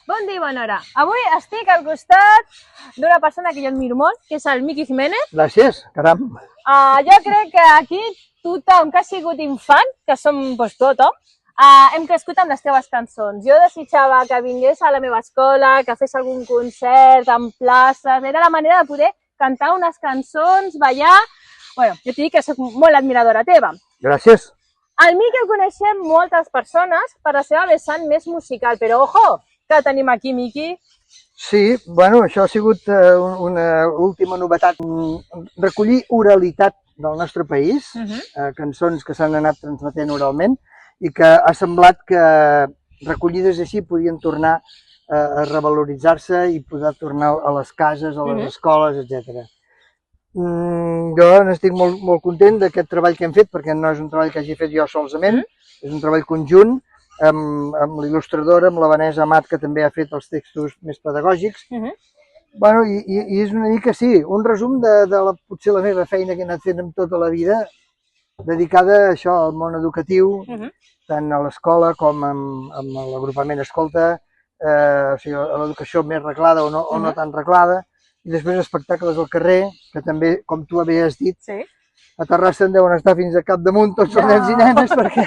Bon dia i bona hora. Avui estic al costat d'una persona que jo admiro molt, que és el Miqui Jiménez. Gràcies, caram. Jo crec que aquí tothom que ha sigut infant, que som tothom, hem crescut amb les teves cançons. Jo desitjava que vingués a la meva escola, que fes algun concert en places. Era la manera de poder cantar unes cançons, ballar. Bueno, jo t'he dit que soc molt admiradora teva. Gràcies. El Miqui el coneixem moltes persones per la seva vessant més musical, però ojo, que tenim aquí, Miqui. Sí, bueno, això ha sigut una última novetat. Recollir oralitat del nostre país, cançons que s'han anat transmetent oralment i que ha semblat que recollides així podien tornar a revaloritzar-se i poder tornar a les cases, a les escoles, etc. Jo n'estic molt content d'aquest treball que hem fet, perquè no és un treball que hagi fet jo solament, és un treball conjunt amb l'il·lustradora, amb la Vanessa Amat, que també ha fet els textos més pedagògics. Bueno, i és una mica, sí, un resum de potser la meva feina que he anat fent amb tota la vida, dedicada a això, al món educatiu, tant a l'escola com amb l'agrupament Escolta, o sigui, a l'educació més reglada o no tan reglada, i després espectacles al carrer, que també, com tu havies dit, a Terrassa en deuen estar fins a capdamunt tots els nens i nenes, perquè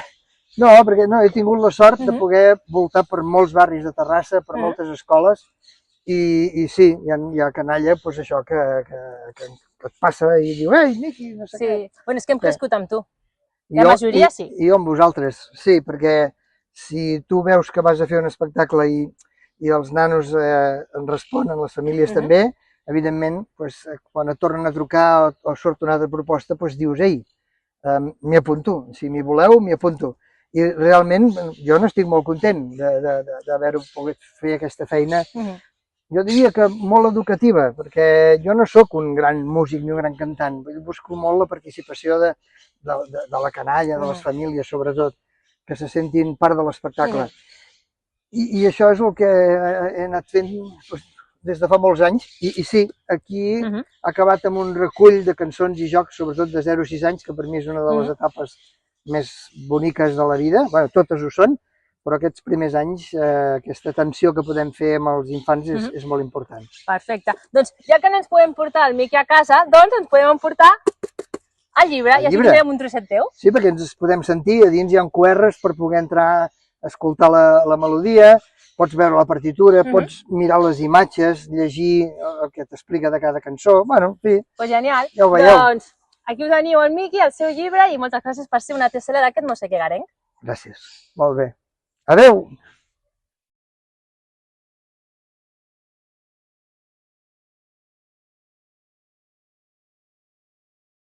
he tingut la sort de poder voltar per molts barris de Terrassa, per moltes escoles, i sí, hi ha canalla, doncs això, que et passa i diu, ei, Miqui, no sé què. Sí, bueno, és que hem crescut amb tu. La majoria sí. I jo amb vosaltres, sí, perquè si tu veus que vas a fer un espectacle i els nanos en responen, les famílies també, evidentment, quan et tornen a trucar o surt una altra proposta, dius, ei, m'hi apunto, si m'hi voleu, m'hi apunto. I realment jo n'estic molt content d'haver-ho pogut fer aquesta feina. Jo diria que molt educativa, perquè jo no sóc un gran músic ni un gran cantant, busco molt la participació de la canalla, de les famílies sobretot, que se sentin part de l'espectacle. I això és el que he anat fent des de fa molts anys, i sí, aquí ha acabat amb un recull de cançons i jocs, sobretot de 0 a 6 anys, que per mi és una de les etapes més boniques de la vida. Bé, totes ho són, però aquests primers anys, aquesta atenció que podem fer amb els infants és molt important. Perfecte. Doncs ja que no ens podem portar el Miqui a casa, doncs ens podem emportar el llibre, i així tindrem un trosset teu. Sí, perquè ens podem sentir, a dins hi ha QRs per poder entrar a escoltar la melodia, pots veure la partitura, pots mirar les imatges, llegir el que t'explica de cada cançó. Bueno, en fi, genial. Ja ho veieu. Doncs aquí us teniu el Miqui, el seu llibre, i moltes gràcies per ser una tesora d'aquest no sé què garenc. Gràcies. Molt bé. Adéu!